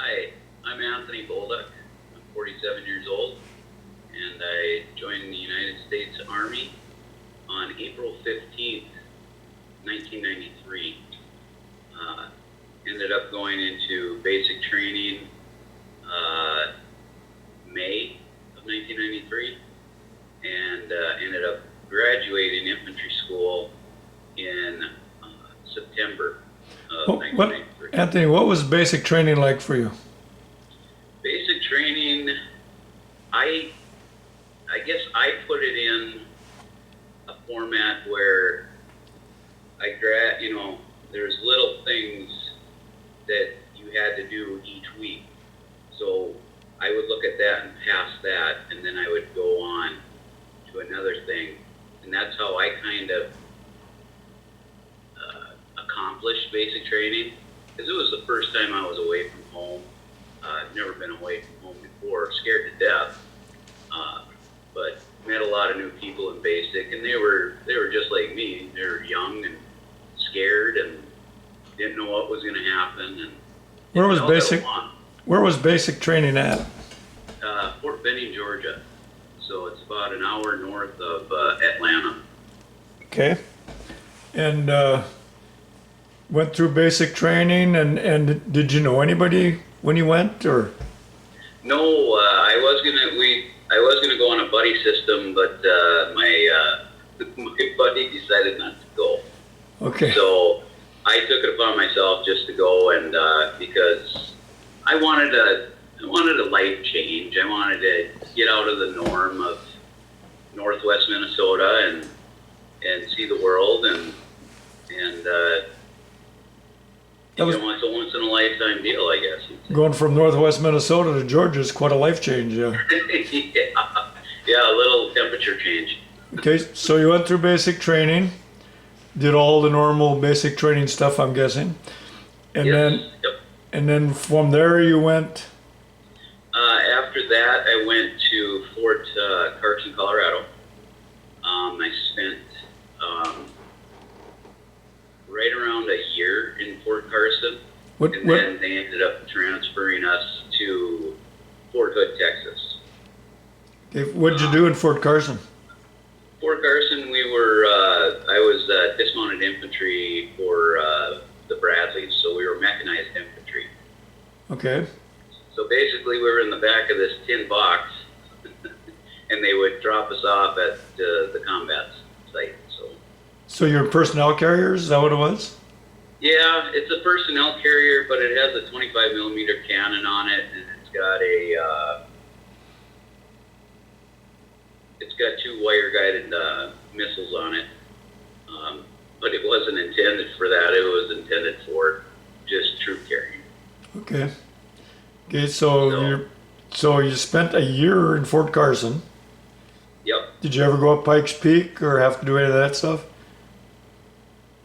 Hi, I'm Anthony Bolduc. I'm 47 years old, and I joined the United States Army on April 15th, 1993. Ended up going into basic training May of 1993, and ended up graduating infantry school in September of 1993. Anthony, what was basic training like for you? Basic training, I guess I put it in a format where there's little things that you had to do each week. So I would look at that and pass that, and then I would go on to another thing. And that's how I kind of accomplished basic training, because it was the first time I was away from home. I've never been away from home before, scared to death, but met a lot of new people in basic, and they were just like me. They were young and scared and didn't know what was going to happen. And Where was basic training at? Fort Benning, Georgia. So it's about an hour north of Atlanta. Okay. And went through basic training, and did you know anybody when you went, or? No, I was gonna go on a buddy system, but my buddy decided not to go. Okay. So I took it upon myself just to go, and because I wanted a life change. I wanted to get out of the norm of Northwest Minnesota and see the world, and it's a once in a lifetime deal, I guess. Going from Northwest Minnesota to Georgia is quite a life change, yeah. Yeah, a little temperature change. Okay, so you went through basic training, did all the normal basic training stuff, I'm guessing, and Yes. then from there you went. After that, I went to Fort Carson, Colorado. I spent right around a year in Fort Carson, then they ended up transferring us to Fort Hood, Texas. Okay, what did you do in Fort Carson? Fort Carson, I was dismounted infantry for the Bradleys, so we were mechanized infantry. Okay. So basically, we were in the back of this tin box, and they would drop us off at the combat site. So you're personnel carriers, is that what it was? Yeah, it's a personnel carrier, but it has a 25 millimeter cannon on it, and it's got two wire guided missiles on it. But it wasn't intended for that. It was intended for just troop carrying. Okay. Okay, so you spent a year in Fort Carson. Yep. Did you ever go up Pikes Peak or have to do any of that stuff?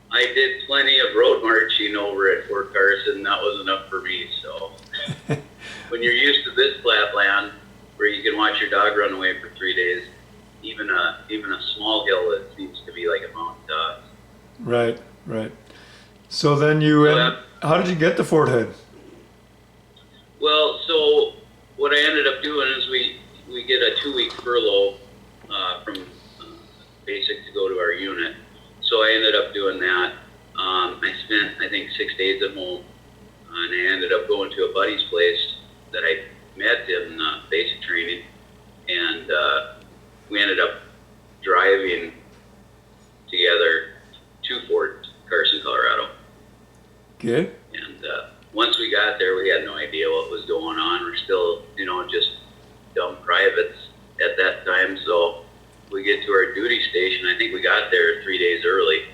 I did plenty of road marching over at Fort Carson. That was enough for me. So when you're used to this flatland where you can watch your dog run away for 3 days, even a small hill, it seems to be like a mountain top. Right, right. So then how did you get to Fort Hood? Well, so what I ended up doing is we get a 2-week furlough from basic to go to our unit. So I ended up doing that. I spent, I think, 6 days at home, and I ended up going to a buddy's place that I met in basic training, and we ended up driving together to Fort Carson, Colorado. Okay. And once we got there, we had no idea what was going on. We're still, just dumb privates at that time. So we get to our duty station. I think we got there 3 days early,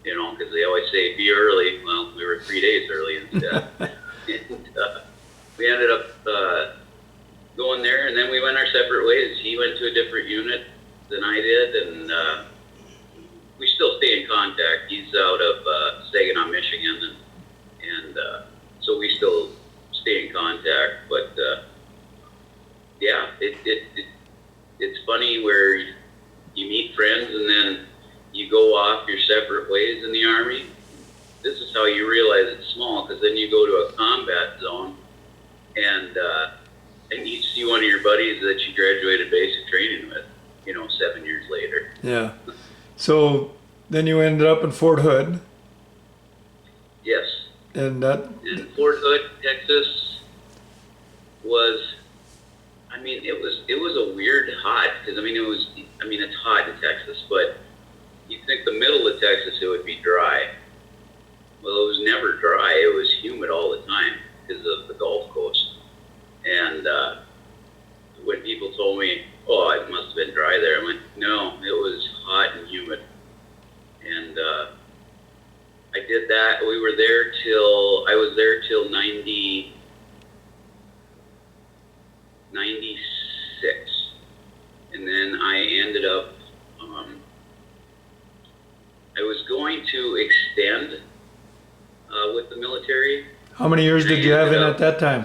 because they always say be early. Well, we were 3 days early instead. And we ended up going there, and then we went our separate ways. He went to a different unit than I did, and we still stay in contact. He's out of Saginaw, Michigan, and so we still stay in contact. But yeah, it's funny where you meet friends and then you go off your separate ways in the Army. This is how you realize it's small, because then you go to a combat zone and you see one of your buddies that you graduated basic training with, 7 years later. Yeah. So then you ended up in Fort Hood, Yes. and that. And Fort Hood, Texas was, it was a weird hot, because it's hot in Texas, but you'd think the middle of Texas it would be dry. Well, it was never dry. It was humid all the time because of the Gulf Coast. And when people told me, "Oh, it must have been dry there," I went, "No, it was hot and humid." And I did that. I was there till 96. And then I ended up, I was going to extend with the military. How many years did you have in at that time?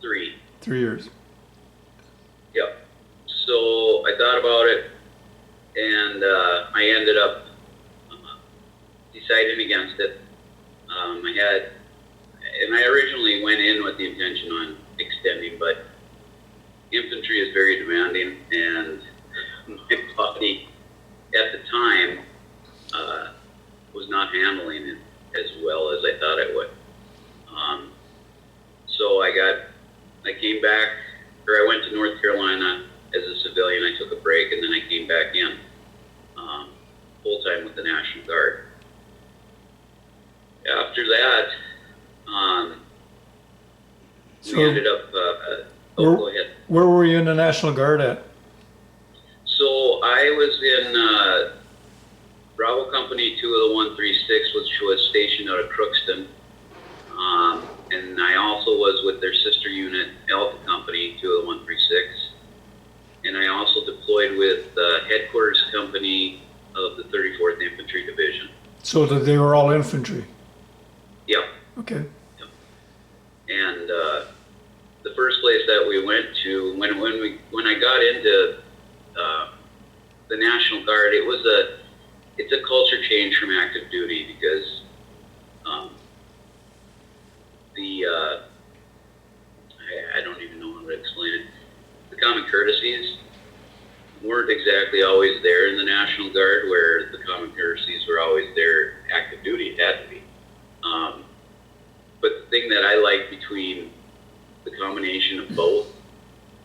3. 3 years. Yep. So I thought about it, and I ended up deciding against it. I originally went in with the intention on extending, but infantry is very demanding, and my body at the time was not handling it as well as I thought it would. So I came back, or I went to North Carolina as a civilian. I took a break, and then I came back in full time with the National Guard. After that, So we ended up. Go ahead. Where were you in the National Guard at? So I was in Bravo Company 2 of the 136, which was stationed out of Crookston. And I also was with their sister unit, Alpha Company 2 of the 136. And I also deployed with the headquarters company of the 34th Infantry Division. So that they were all infantry. Yep. Okay. Yep. And the first place that we went to, when I got into the National Guard, it's a culture change from active duty, because I don't even know how to explain it. The common courtesies weren't exactly always there in the National Guard, where the common courtesies were always there. Active duty, it had to be. But the thing that I liked between the combination of both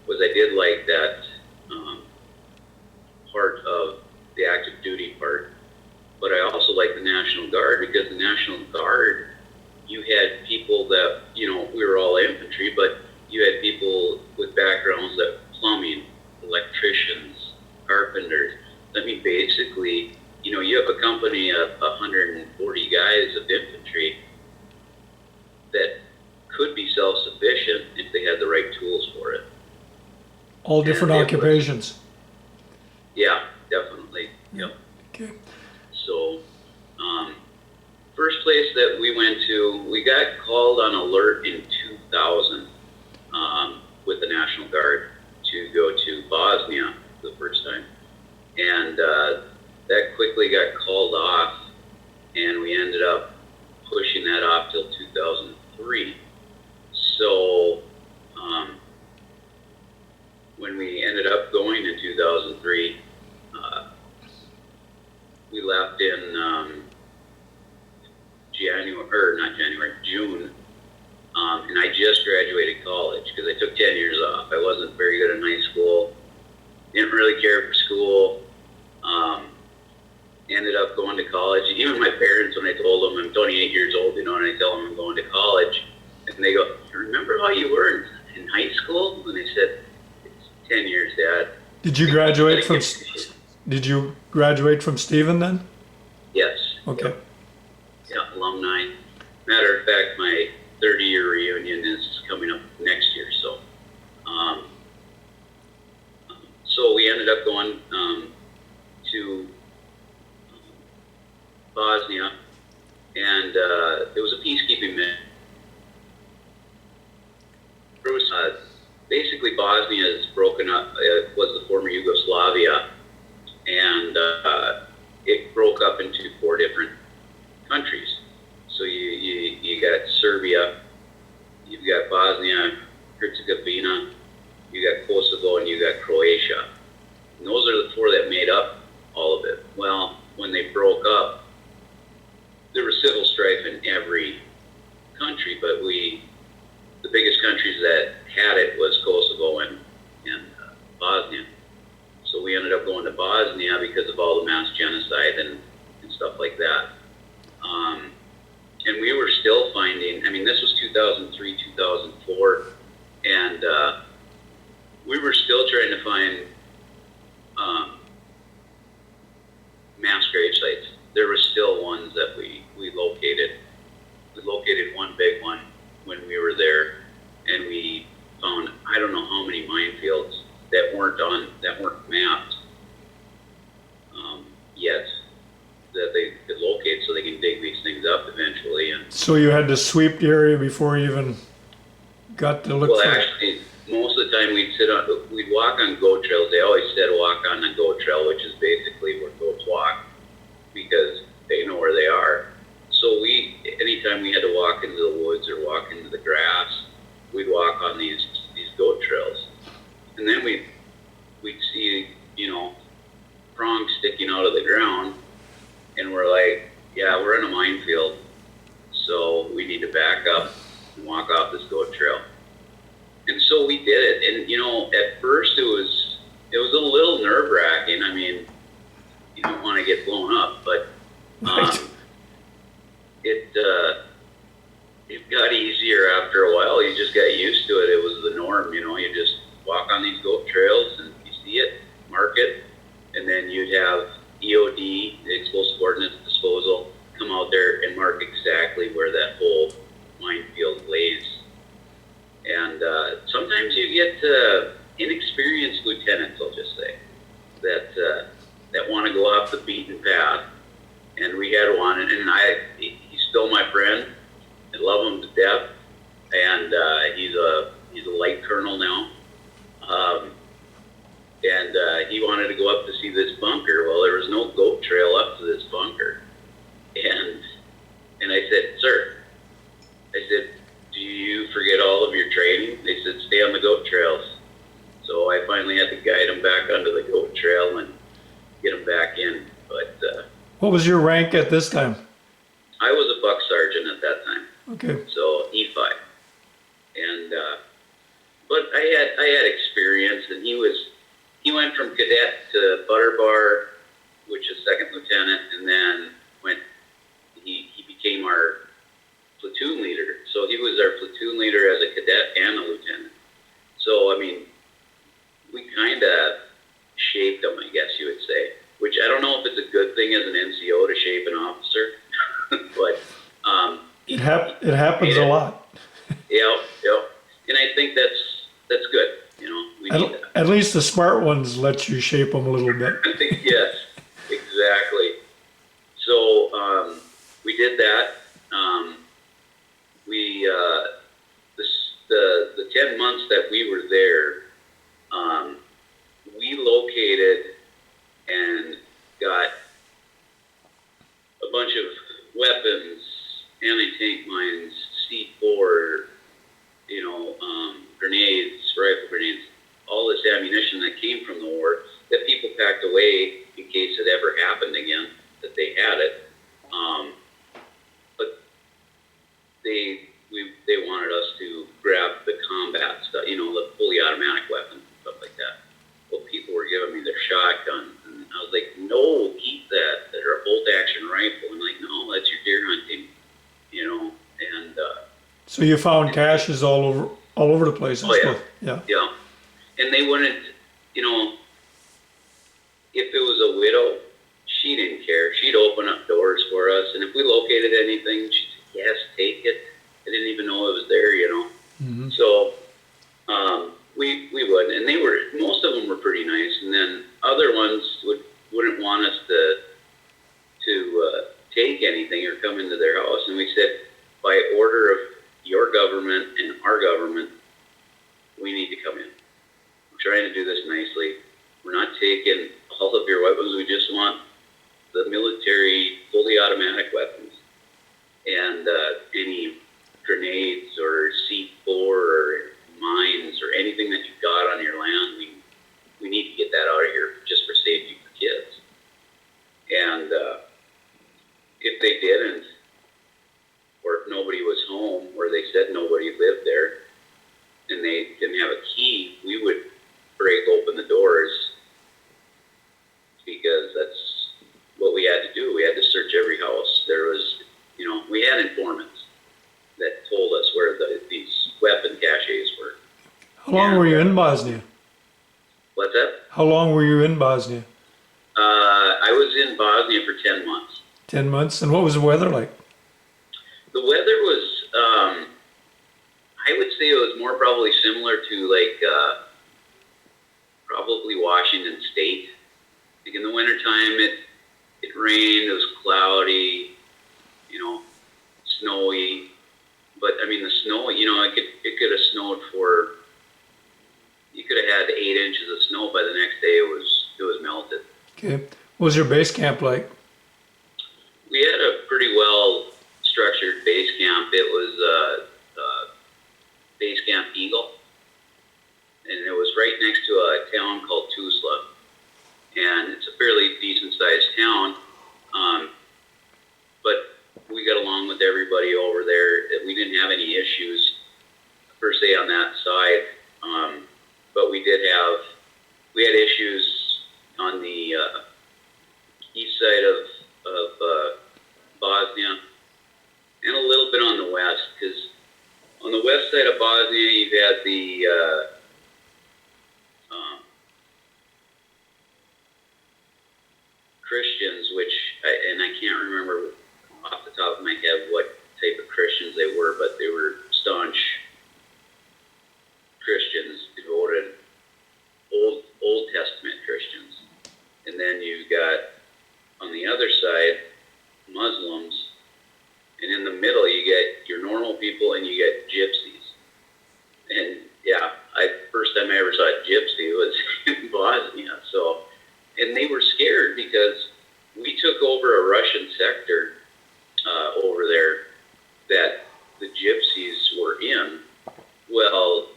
was I did like that part of the active duty part, but I also liked the National Guard, because the National Guard, you had people that, we were all infantry, but you had people with backgrounds that plumbing, electricians, carpenters. Basically, you have a company of 140 guys of infantry that could be self-sufficient if they had the right tools for it. All different occupations. Yeah, definitely. Yep. Okay. So, first place that we went to, we got called on alert in 2000 with the National Guard to go to Bosnia the first time. And that quickly got called off, and we ended up pushing that off till 2003. So, when we ended up going in 2003, we left in June, and I just graduated college, because I took 10 years off. I wasn't very good in high school, didn't really care for school, ended up going to college. Even my parents, when I told them I'm 28 years old, and I tell them I'm going to college, and they go, "You remember how you were in high school?" And I said, "It's 10 years, Dad." Did you graduate from Stephen then? Yes. Okay. Yeah, alumni. Matter of fact, my 30-year reunion is coming up next year, so so we ended up going to Bosnia, and it was a peacekeeping mission. Basically, Bosnia is broken up. It was the former Yugoslavia, and it broke up into 4 different countries. So you got Serbia, you've got Bosnia, Herzegovina, you got Kosovo, and you got Croatia. And those are the four that made up all of it. Well, when they broke up, there was civil strife in every country, but the biggest countries that had it was Kosovo and Bosnia. So we ended up going to Bosnia because of all the mass genocide and stuff like that. And we were still finding, I mean, this was 2003, 2004, and we were still trying to find mass grave sites. There were still ones that we located. We located one big one when we were there, and we found I don't know how many minefields that weren't mapped yet that they could locate, so they can dig these things up eventually. And So you had to sweep the area before you even got to look well, for it. actually, most of the time we'd walk on goat trails. They always said walk on a goat trail, which is basically where goats walk because they know where they are. So anytime we had to walk into the woods or walk into the grass, we'd walk on these goat trails. And then we'd see, prongs sticking out of the ground, and we're like, yeah, we're in a minefield, so we need to back up and walk off this goat trail. And so we did it, and at first it was a little nerve-wracking. I mean, you don't want to get blown up, but Right. It got easier after a while. You just got used to it. It was the norm, you just walk on these goat trails and you see it, mark it, and then you'd have EOD, the explosive ordnance disposal, come out there and mark exactly where that whole minefield lays. And sometimes you get inexperienced lieutenants, I'll just say, that want to go off the beaten path. And we had one, and he's still my friend. I love him to death, and he's a light colonel now. And he wanted to go up to see this bunker. Well, there was no goat trail up to this bunker, and I said, sir, do you forget all of your training? They said, stay on the goat trails. So I finally had to guide him back onto the goat trail and get him back in. But What was your rank at this time? I was a buck sergeant at that time. Okay. So E5, and but I had experience, and he went from cadet to butter bar, which is second lieutenant, and then he became our platoon leader. So he was our platoon leader as a cadet and a lieutenant. So I mean, we kind of shaped him, I guess you would say. Which I don't know if it's a good thing as an NCO to shape an officer, but It happens a lot. Yeah, and I think that's good. We need that. At least the smart ones let you shape them a little bit. Yes, exactly. So we did that. The 10 months that we were there, we located and got a bunch of weapons, anti-tank mines, C4, grenades, rifle grenades, all this ammunition that came from the war that people packed away in case it ever happened again, that they had it. But they wanted us to grab the combat stuff, the fully automatic weapons and stuff like that. Well, people were giving me their shotguns, and I was like, no, keep that. They're a bolt-action rifle. I'm like, no, that's your deer hunting, and So you found caches all over the place. Oh, yeah. Yeah. yeah. And they wouldn't, if it was a widow, she didn't care. She'd open up doors for us, and if we located anything, she'd say, yes, take it. I didn't even know it was there, Mm-hmm. So we wouldn't, and most of them were pretty nice, and then other ones wouldn't want us to take anything or come into their house, and we said, by order of your government and our government, we need to come in. We're trying to do this nicely. We're not taking all of your weapons. We just want the military fully automatic weapons and any grenades or C4 said nobody lived there, and they didn't have a key, we would break open the doors because that's what we had to do. We had to search every house. There was, we had informants that told us where these weapon caches were. How long were you in Bosnia? What's that? How long were you in Bosnia? I was in Bosnia for 10 months. 10 months? And what was the weather like? The weather was, I would say it was more probably similar to like, probably Washington State. Like in the wintertime, it rained, it was cloudy, snowy. But I mean, the snow, it could have snowed for, you could have had 8 inches of snow by the next day. It was melted. Okay. What was your base camp like? We had a pretty well structured base camp. It was base camp Eagle, and it was right next to a town called Tuzla, and it's a fairly decent sized town. But we got along with everybody over there. We didn't have any issues per se on that side, but we had issues on the east side of Bosnia, and a little bit on the west, because on the west side of Bosnia you had the Christians, and I can't remember off the top of my head what type of Christians they were, but they were staunch Christians, devoted Old Testament Christians. And then you got on the other side Muslims, and in the middle you get your normal people and you get gypsies. And yeah, first time I ever saw a gypsy was in Bosnia. So, and they were scared because we took over a Russian sector over there that the gypsies were in. Well,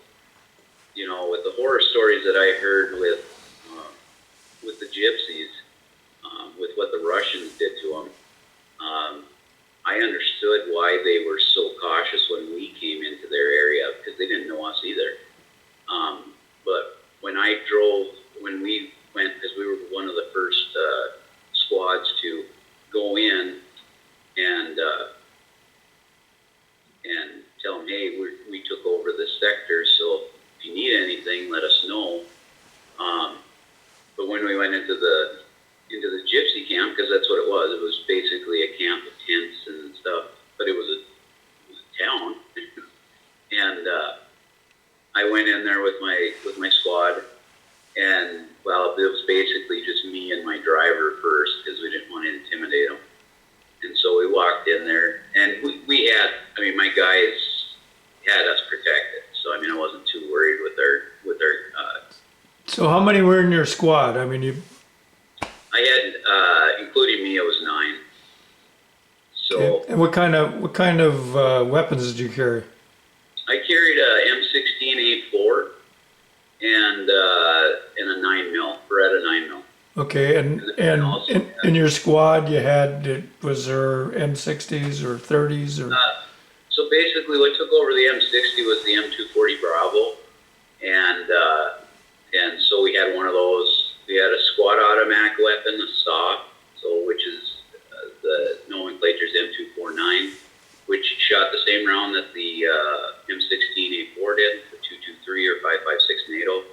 with the horror stories that I heard with the gypsies, with what the Russians did to them, I understood why they were so cautious when we came into their area, because they didn't know us either. But when we went, because we were one of the first squads to go in and tell them, hey, we took over this sector, so if you need anything, let us know. But when we went into the gypsy camp, because that's what it was basically a camp of tents and stuff, but it was a town. And I went in there with my squad, and well, it was basically just me and my driver first, because we didn't want to intimidate them. And so we walked in there, and we had, my guys had us protected, so I wasn't too worried with our So how many were in your squad? I had, including me, it was 9. So. Okay. And what kind of weapons did you carry? I carried a M16A4 and a 9mm, Beretta 9mm. Okay, and in your squad you had, was there M60s or 30s or? So basically what took over the M60 was the M240 Bravo, and so we had one of those. We had a squad automatic weapon, a SAW, which is the nomenclature's M249, which shot the same round that the M16A4 did, the 223 or 5.56 NATO.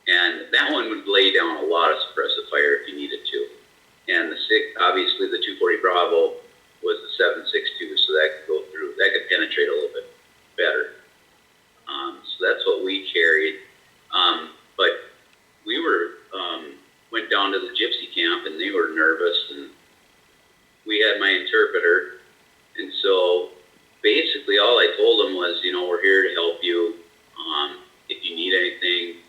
And that one would lay down a lot of suppressive fire if you needed to. And obviously the 240 Bravo was the 7.62, so that could go through, that could penetrate a little bit better. So that's what we carried. But we went down to the gypsy camp, and they were nervous, and we had my interpreter. And so basically all I told them was, we're here to help you. If you need anything,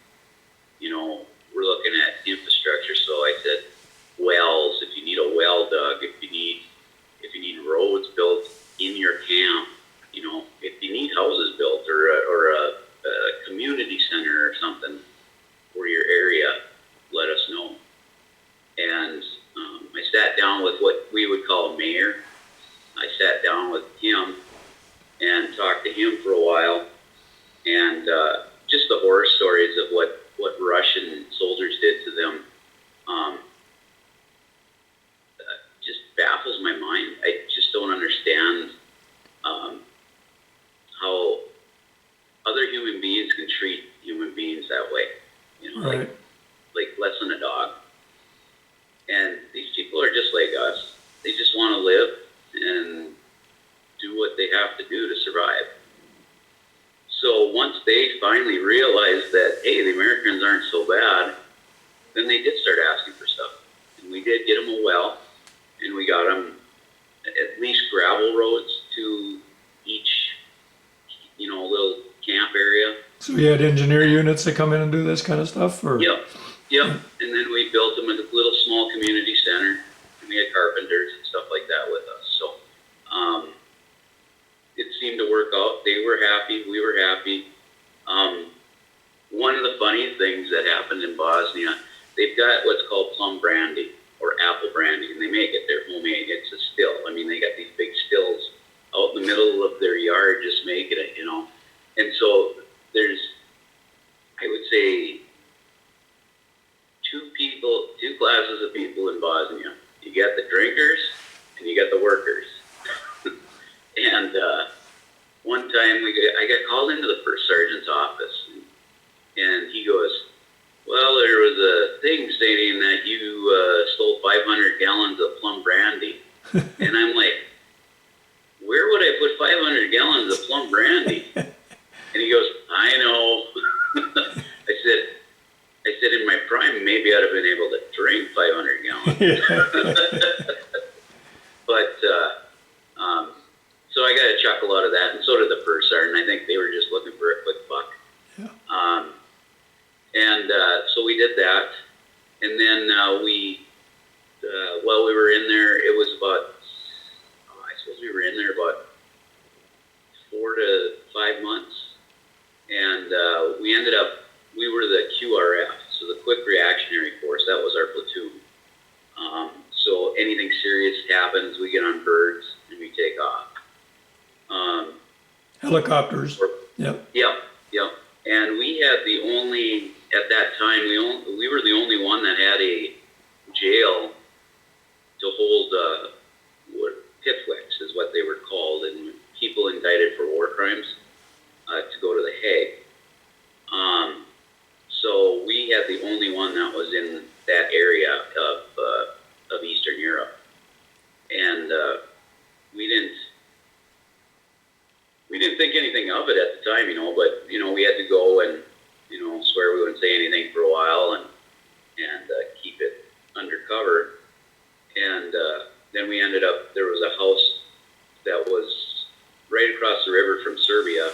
we're looking at infrastructure. So I said, wells, if you need a well dug, if you need roads built in your camp, if you need houses built or a community center or something for your area, let us know. And I sat down with what we would call a mayor. I sat down with him, and talked to him for a while, and just the horror stories of what Russian soldiers did to them just baffles my mind. I just don't understand how other human beings can treat human beings that way. You know, Right. like less than a dog. And these people are just like us. They just want to live and do what they have to do to survive. So once they finally realized that, hey, the Americans aren't so bad, then they did start asking for stuff. And we did get them a well, and we got them at least gravel roads to each, little camp area. So you had engineer units that come in and do this kind of stuff, or? Yep. And then we built them a little small community center, and we had carpenters and stuff like that with us. So it seemed to work out. They were happy. We were happy. One of the funny things that happened in Bosnia, they've got what's called plum brandy or apple brandy, and they make it. They're homemade. It's a still. I mean, they got these big stills out in the middle of their yard just making it, And so there's, I would say, two classes of people in Bosnia. You got the drinkers and you got the workers. And one time I got called into the first sergeant's office, and he goes, well, there was a thing stating that you stole 500 gallons of plum brandy. And I'm like, where would I put 500 gallons of plum brandy? And he goes, I know. I said, in my prime, maybe I'd have been able to drink 500 gallons. But, so I got a chuckle out of that, and so did the first sergeant. I think they were just looking for a quick buck. Yeah. So we did that. And then while we were in there, it was about, I suppose we were in there about 4 to 5 months. And we ended up, we were the QRF, so the Quick Reactionary Force. That was our platoon. So anything serious happens, we get on birds and we take off. Helicopters. Yep. Yep. And we had the only, at that time, we were the only one that had a jail to hold pipwicks, is what they were called, and people indicted for war crimes to go to the Hague. So we had the only one that was in that area of Eastern Europe, and we didn't think anything of it at the time, but we had to go and swear we wouldn't say anything for a while and keep it undercover. And then we ended up, there was a house that was right across the river from Serbia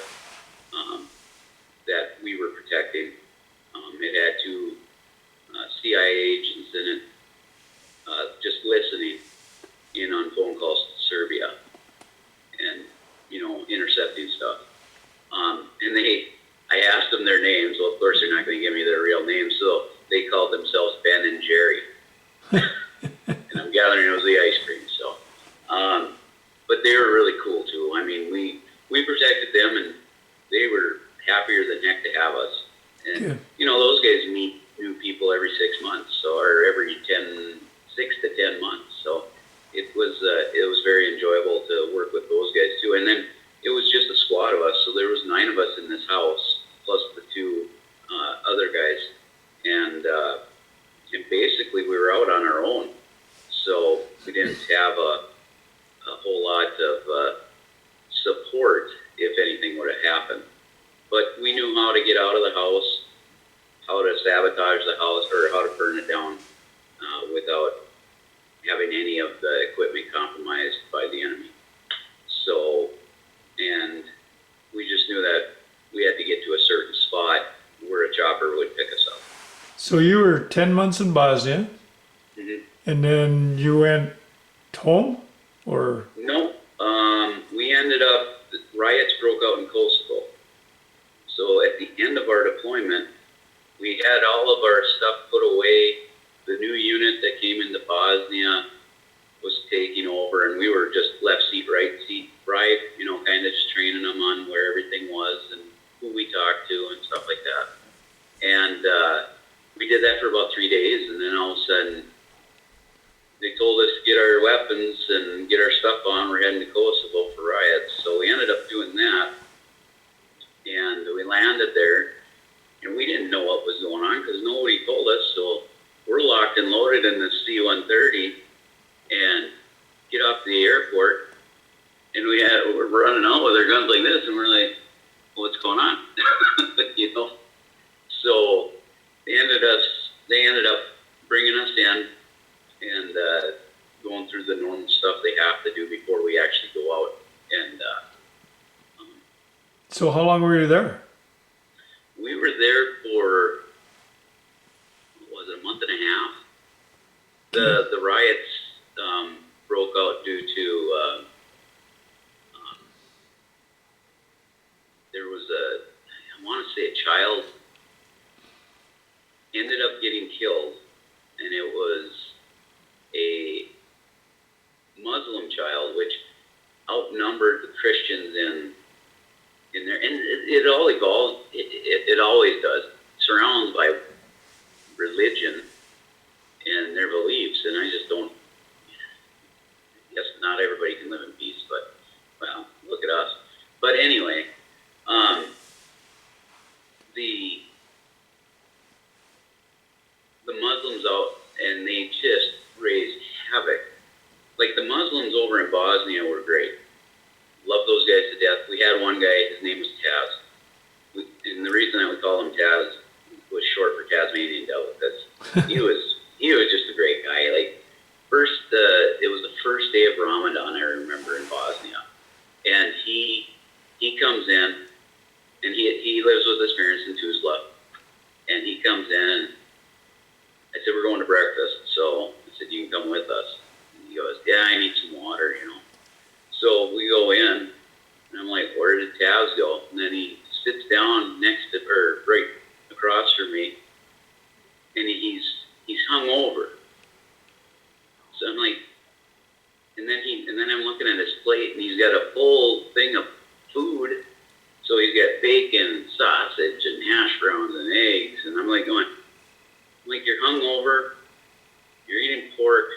that we were protecting. It had 2 CIA agents in it, just listening in on phone calls to Serbia and, intercepting stuff. And I asked them their names. Well, of course, they're not going to give me their real names, so they called themselves Ben and Jerry. And I'm gathering it was the ice cream. So, but they were really cool too. I mean, we protected them, and they were happier than heck to have us. And those guys meet new people every 6 months, or every 6 to 10 months. So it was very enjoyable to work with those guys too. And then it was just a squad of us, so there was 9 of us in this house, plus the 2 other guys, and basically we were out on our own. So we didn't have a whole lot of support if anything would have happened. But we knew how to get out of the house, how to sabotage the house, or how to burn it down without having any of the equipment compromised by the enemy. So, and we just knew that we had to get to a certain spot where a chopper would pick us up. So you were 10 months in Bosnia, and then you went home, or? No, we ended up, riots broke out in Kosovo. So at the end of our deployment, we had all of our stuff put away. The new unit that came into Bosnia was taking over, and we were just left seat, right seat, right, kind of just training them on and we're like, what's going on? You know? So they ended up bringing us in and going through the normal stuff they have to do before we actually go out. And So how long were you there? we were there for, what was it, a month and a half? The riots broke out due to there was I want to say a child ended up getting killed, and it was a Muslim child, which outnumbered the Christians in there, and it all evolved. It always does, surrounded by religion and their beliefs, and I just don't. Yes, not everybody can live in peace, but well, look at us. But anyway, the Muslims out, and they just raised havoc. Like the Muslims over in Bosnia were great. Love those guys to death. We had one guy, his name was Taz. And the reason I would call him Taz was short for Tasmanian Devil, because he was just a great guy. Like it was the first day of Ramadan, I remember, in Bosnia. And he comes in, and he lives with his parents in Tuzla. And he comes in, I said, we're going to breakfast. So I said, you can come with us. And he goes, yeah, I need some water, you know. So we go in, and I'm like, where did Taz go? And then he sits down right across from me, and he's hung over. So I'm like, and then I'm looking at his plate, and he's got a full thing of food. So he's got bacon, sausage, and hash browns and eggs, and I'm like you're hung over, you're eating pork,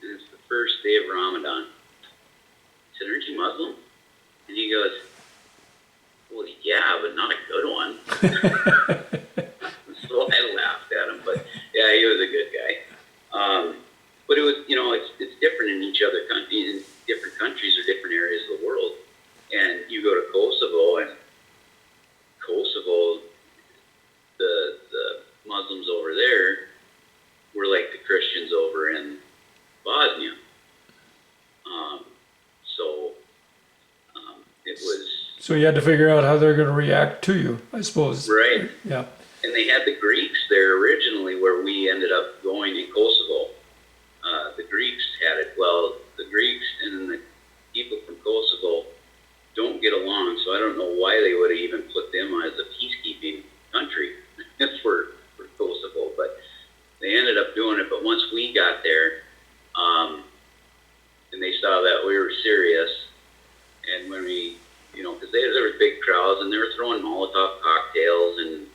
and it's the first day of Ramadan. I said, aren't you Muslim? And he goes, well, yeah, but not a good one. So I laughed at him, but yeah, he was a good guy. But it was, it's different in different countries or different areas of the world. And you go to Kosovo, and the Muslims over there were like the Christians over in Bosnia. It was. So you had to figure out how they're going to react to you, I suppose. Right. Yeah. And they had the Greeks there originally, where we ended up going in Kosovo. The Greeks had it. Well, the Greeks and the people from Kosovo don't get along, so I don't know why they would have even put them as a peacekeeping country for Kosovo, but they ended up doing it. But once we got there, and they saw that we were serious, and when we, because there were big crowds, and they were throwing Molotov cocktails and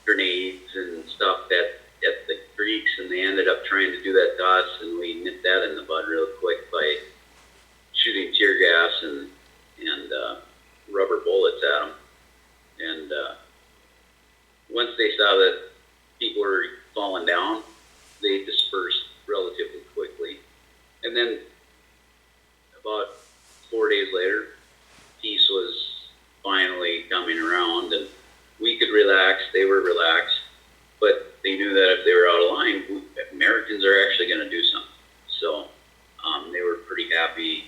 grenades and stuff at the Greeks, and they ended up trying to do that to us, and we nipped that in the bud real quick by shooting tear gas and rubber bullets at them. And once they saw that people were falling down, they dispersed relatively quickly. And then about 4 days later, peace was finally coming around, and we could relax, they were relaxed, but they knew that if they were out of line, Americans are actually going to do something. So they were pretty happy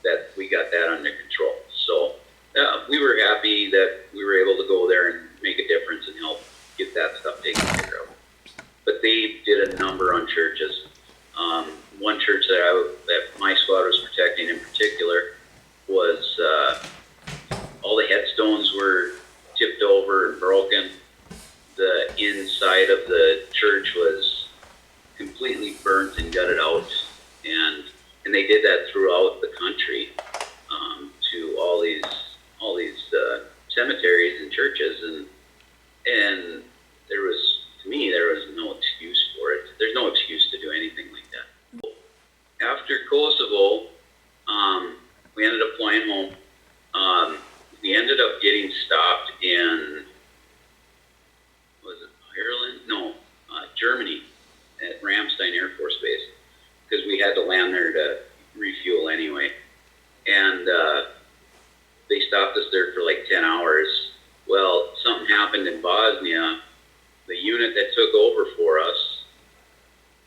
that we got that under control. So we were happy that we were able to go there and make a difference and help get that stuff taken care of. But they did a number on churches. One church that my squad was protecting in particular was all the headstones were tipped over and broken. The inside of the church was completely burnt and gutted out, and they did that throughout the country to all these cemeteries and churches, and there was no excuse for it. There's no excuse to do anything like that. After Kosovo, we ended up flying home. We ended up getting stopped in, was it Ireland? No, Germany at Ramstein Air Force Base, because we had to land there to refuel anyway. And they stopped us there for like 10 hours. Well, something happened in Bosnia. The unit that took over for us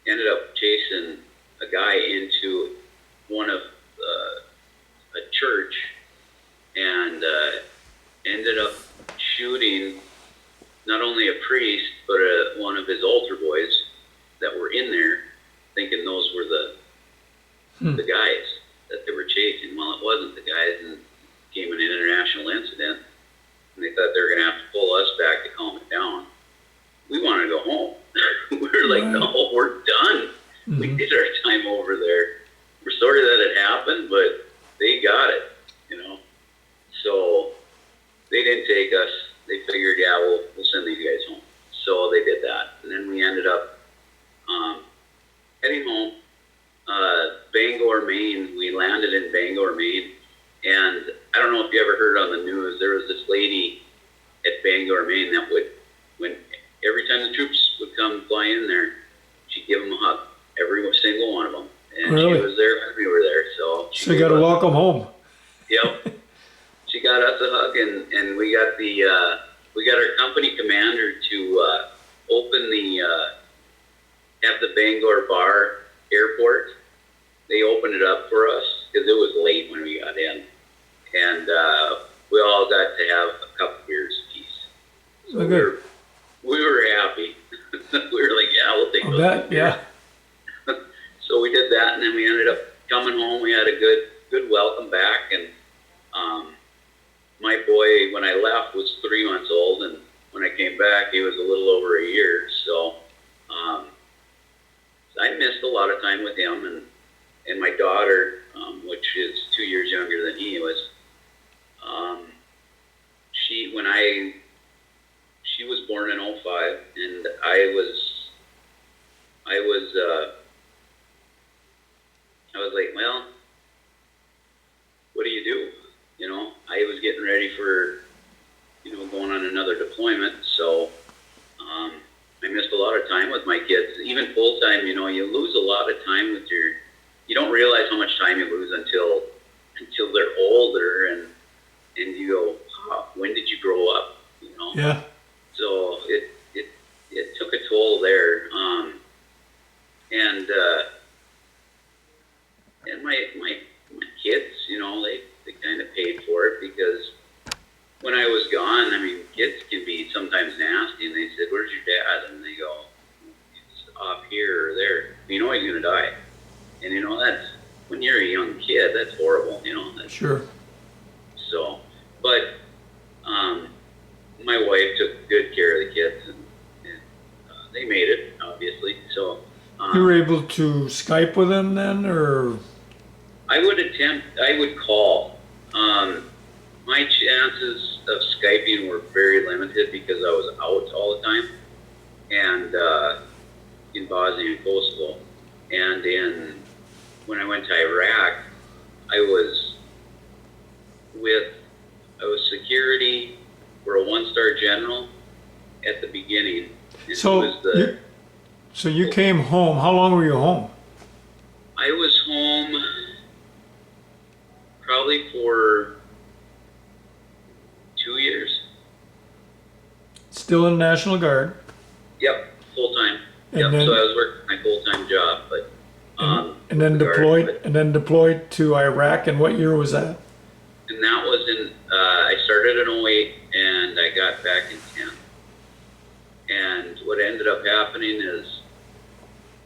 ended up chasing a guy into one of a church and ended up shooting not only a priest but one of his altar boys that were in there, thinking those were the guys that they were chasing. Well, it wasn't the guys, and it became an international incident. And they thought they were going to have to pull us back to calm it down. We wanted to go home. We were like, no, we're done. Mm-hmm. We did our time over there. We're sorry that it happened, but they got it, you know. So they didn't take us. They figured, yeah, we'll send these guys home. So they did that. And then we ended up heading home. Bangor, Maine. We landed in Bangor, Maine. And I don't know if you ever heard on the news, there was this lady at Bangor, Maine that would, when every time the troops would come fly in there, she'd give them a hug, every single one of them. And really? She was there when we were there. So you got to welcome home. Yep. She got us a hug, and we got we got our company commander to open have the Bangor Bar Airport. They opened it up for us because it was late when we got in, and we all got to have a couple beers apiece. So okay. we were happy. We were like, yeah, we'll take those. Yeah. So we did that, and then we ended up coming home. We had a good welcome back, and my boy, when I left, was 3 months old, and when I came back, he was a little over a year. So I missed a lot of time with him, and my daughter, which is 2 years younger than he was. She was born in 05, and I was like, well, what do you do? You know, I was getting ready for, going on another deployment, so I missed a lot of time with my kids. Even full time, you lose a lot of time with you don't realize how much time you lose until they're older, and you go, oh, when did you grow up? Yeah. So it took a toll there, and my kids, they kind of paid for it, because when I was gone, I mean, kids can be sometimes nasty, and they said, "Where's your dad?" And they go, "He's off here or there." He's gonna die, and that's, when you're a young kid, that's horrible, That's, Sure. So, but my wife took good care of the kids, and they made it, obviously. So You were able to Skype with them then, or? I would call. My chances of Skyping were very limited because I was out all the time, and in Bosnia and Kosovo, and when I went to Iraq, I was security for a 1-star general at the beginning. And So you came home. How long were you home? I was home probably for 2 years. Still in National Guard. Yep, full time. And Yep. then- So I was working my full-time job, but And then deployed to Iraq. And what year was that? and that was in I started in 08 and I got back in 10. And what ended up happening is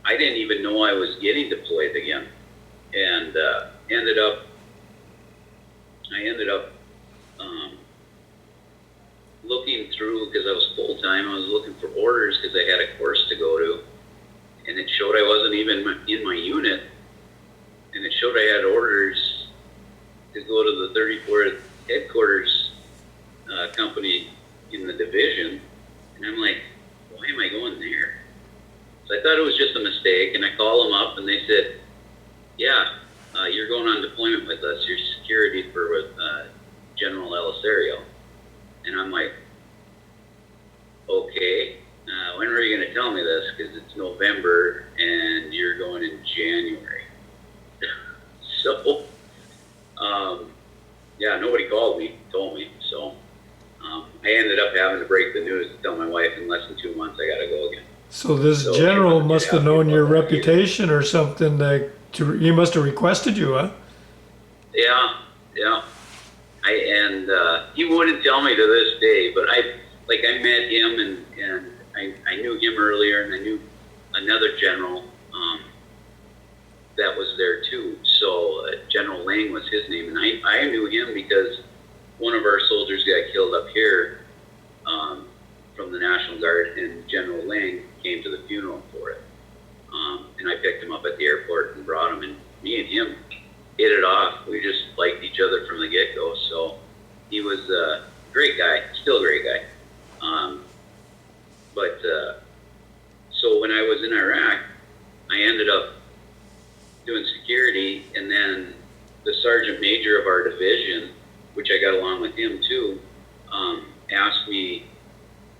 I didn't even know I was getting deployed again, and I ended up looking through, because I was full time. I was looking for orders because I had a course to go to, and it showed I wasn't even in my unit, and it showed I had orders to go to the 34th headquarters company in the division, and I'm like, why am I going there? So I thought it was just a mistake, and I called them up, and they said, yeah, you're going on deployment with us. You're security for General Elisario. And I'm like, okay, when were you going to tell me this? Because it's November, and you're going in January. So, yeah, nobody called me, told me. ended up having to break the news to tell my wife in less than 2 months I got to go again. So this So general she must have happy known your about that. reputation or something that he must have requested you, huh? Yeah, yeah. He wouldn't tell me to this day, but I met him and I knew him earlier, and I knew another general that was there too. So General Lang was his name, and I knew him because one of our soldiers got killed up here from the National Guard, and General Lang came to the funeral for it. And I picked him up at the airport and brought him, and me and him hit it off. We just liked each other from the get-go. So he was a great guy, still a great guy. So when I was in Iraq, I ended up doing security, and then the sergeant major of our division, which I got along with him too, asked me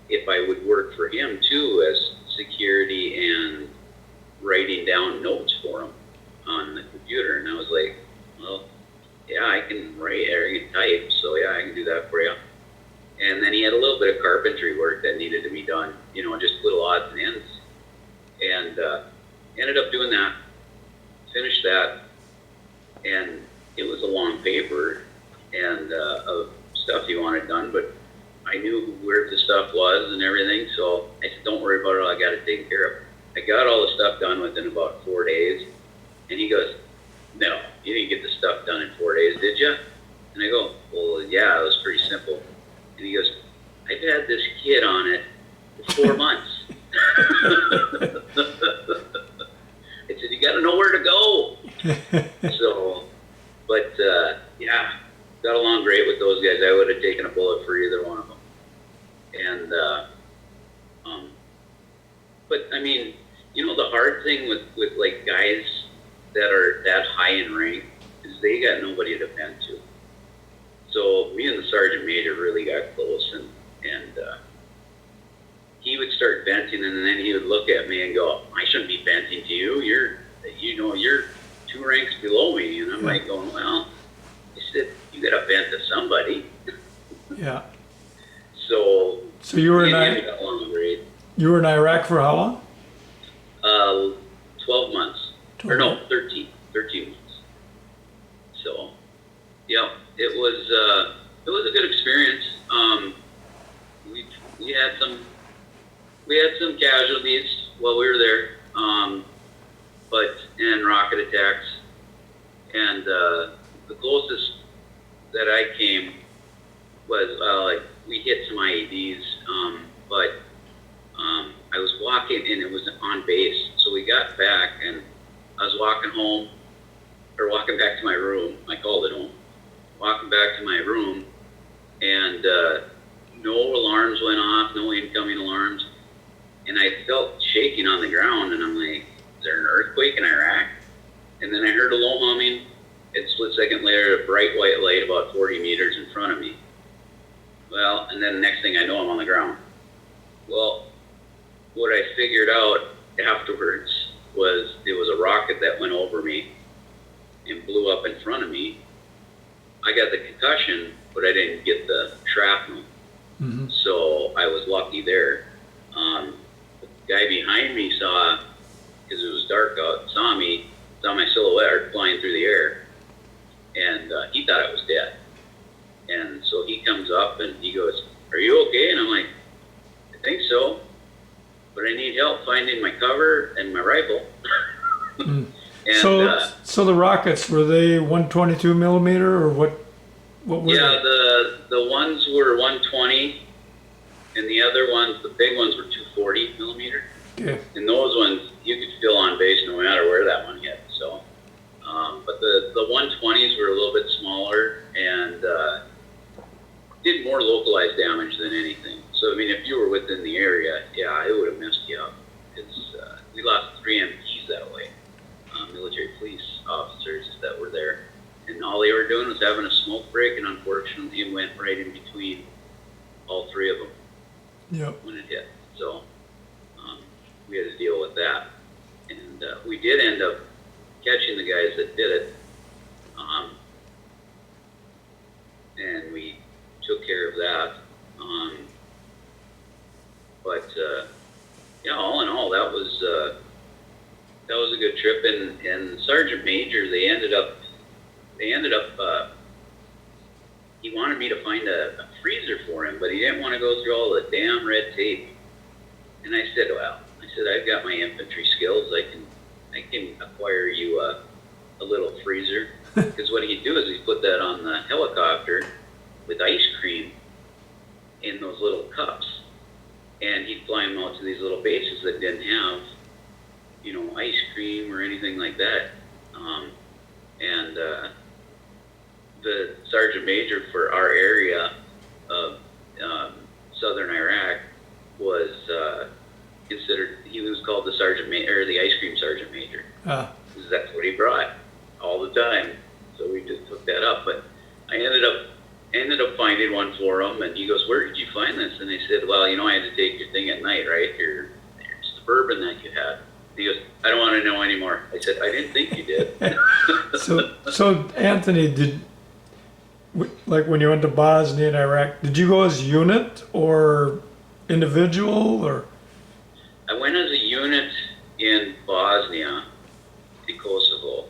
if I would work for him too as security and writing down notes for him on the computer. And I was like, well, yeah, I can write or I can type, so yeah, I can do that for you. And then he had a little bit of carpentry work that needed to be done, just little odds and ends. And ended up doing that, finished that, and it was a long paper and of stuff he wanted done, but I knew where the stuff was and everything, so I said, don't worry about it, I got it taken care of. I got all the stuff done within about 4 days, and he goes, no, you didn't get the stuff done in 4 days, did you? And I go, well, yeah, it was pretty simple. And he goes, I've had this kid on it for 4 months. I said, you got to know where to go. So, but yeah, got along great with those guys. I would have taken a bullet for either one of them. And, but I mean, the hard thing with like guys that are that high in rank is they got nobody to vent to. So me and the sergeant major really got close, and he would start venting, and then he would look at me and go, I shouldn't be venting to you. You're 2 ranks below me. And I'm like going, well, I said, you got to vent to somebody. Yeah. So you were you were in Iraq for how long? 12 months. 12. Or no, 13 months. So, yeah, it was a good experience. We had some casualties while we were there, and rocket attacks. And the closest that I came was we hit some IEDs, but I was walking and it was on base. So we got back and I was walking back to my room. I called it home. Walking back to my room, and no alarms went off, no incoming alarms. And I felt shaking on the ground, and I'm like, is there an earthquake in Iraq? And then I heard a low humming, and a split second later, a bright white light about 40 meters in front of me. Well, and then the next thing I know, I'm on the ground. Well, what I figured out afterwards was it was a rocket that went over me and blew up in front of me. I got the concussion, but I didn't get the shrapnel. Mm-hmm. So I was lucky there. The guy behind me saw, because it was dark out, saw my silhouette flying through the air, and he thought I was dead. And so he comes up and he goes, are you okay? And I'm like, I think so, but I need help finding my cover and my rifle. Mm. And, so the rockets, were they 122 millimeter or what were they? Yeah, the ones were 120, and the other ones, the big ones, were 240 millimeter. Okay. And those ones, you could feel on base no matter where that one hit. So, but the 120s were a little bit smaller and did more localized damage than anything. So, I mean, if you were within the area, yeah, it would have messed you up. Because we lost 3 MPs that way, military police officers that were there. And all they were doing was having a smoke break, and unfortunately it went right in between all 3 of them. Yep. When it hit. So we had to deal with that. And we did end up catching the guys that did it. And we took care of that. trip, and Sergeant Major, they ended up, he wanted me to find a freezer for him, but he didn't want to go through all the damn red tape. And I said, well, I've got my infantry skills. I can acquire you a little freezer. Because what he'd do is he'd put that on the helicopter with ice cream in those little cups. And he'd fly them out to these little bases that didn't have, ice cream or anything like that. The Sergeant Major for our area of southern Iraq was he was called the Sergeant Major, or the Ice Cream Sergeant Major. Because that's what he brought all the time. So we just took that up. But I ended up finding one for him, and he goes, "Where did you find this?" And I said, "Well, I had to take your thing at night, right? Your Suburban that you had." He goes, "I don't want to know anymore." I said, "I didn't think you did." So Anthony, like when you went to Bosnia and Iraq, did you go as unit or individual or? I went as a unit in Bosnia, to Kosovo.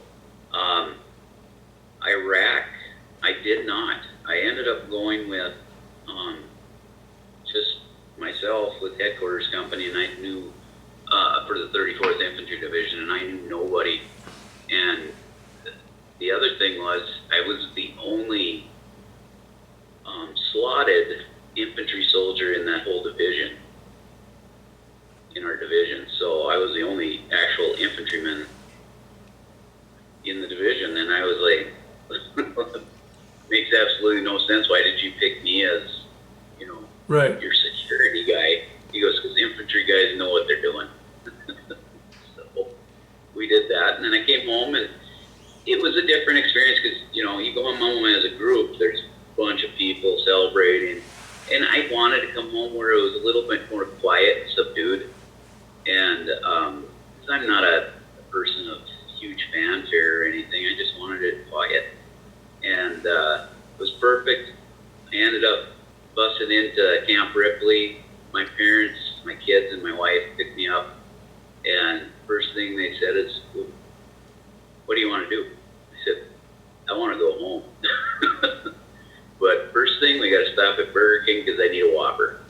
Iraq, I did not. I ended up going with just myself with headquarters company, and I knew for the 34th Infantry Division, and I knew nobody. And the other thing was I was the only slotted infantry soldier in that whole division, in our division. So I was the only actual infantryman in the division, and I was like, makes absolutely no sense. Why did you pick me as, right, your security guy? He goes, because infantry guys know what they're doing. So we did that, and then I came home, and it was a different experience because, you go home as a group, there's a bunch of people celebrating, and I wanted to come home where it was a little bit more quiet and subdued, and 'cause I'm not a person of huge fanfare or anything, I just wanted it quiet, and it was perfect. I ended up busting into Camp Ripley. My parents, my kids, and my wife picked me up, and first thing they said is, "What do you want to do?" I said, "I want to go home." But first thing, we got to stop at Burger King because I need a Whopper.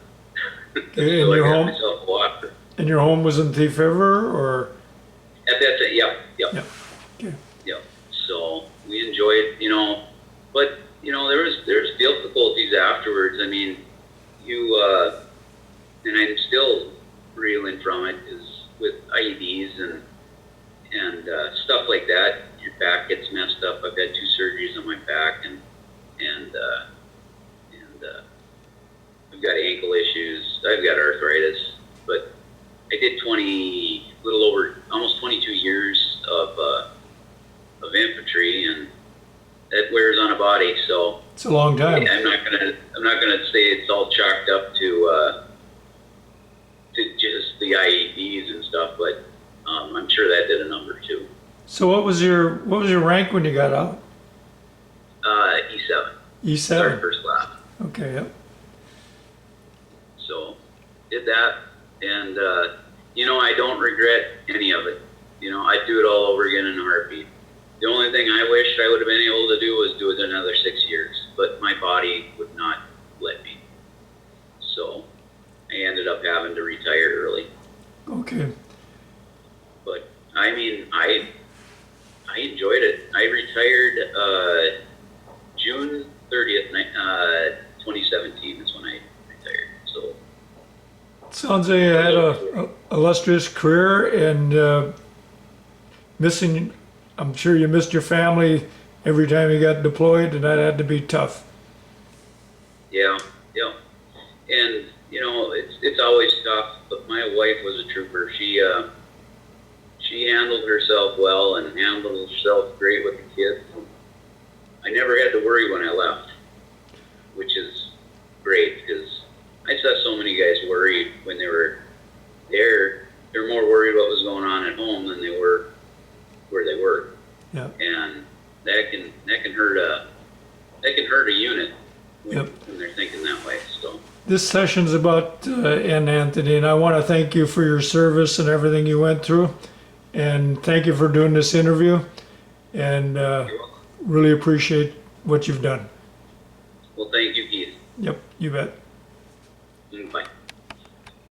Okay, So I got myself a Whopper. And your home was in Thief River, or? That's it. Yep. Yeah. Okay. Yep. So we enjoyed, but there's difficulties afterwards. I mean, and I'm still reeling from it, is with IEDs and stuff like that. Your back gets messed up. I've had 2 surgeries on my back, and I've got ankle issues. I've got arthritis, but I did almost 22 years of infantry, and that wears on a body. So it's a long time. I'm not gonna say it's all chalked up to just the IEDs and stuff, but I'm sure that did a number too. So what was your rank when you got out? E7. E7. Started first class. Okay. Yep. So did that, and I don't regret any of it. I'd do it all over again in a heartbeat. The only thing I wished I would have been able to do was do it another 6 years, but my body would not let me. So I ended up having to retire early. Okay. But I mean, I enjoyed it. I retired June 30th, 2017 is when I retired. So Sounds like you had a illustrious career, and I'm sure you missed your family every time you got deployed, and that had to be tough. yeah. And it's always tough, but my wife was a trooper. She handled herself well and handled herself great with the kids. I never had to worry when I left, which is great, because I saw so many guys worried when they were there. They were more worried what was going on at home than they were where they were. Yeah. And that can hurt a unit when they're thinking that way. So This session's about end, Anthony, and I want to thank you for your service and everything you went through. And thank you for doing this interview. And You're welcome. really appreciate what you've done. Well, thank you, Keith. Yep, you bet. Bye.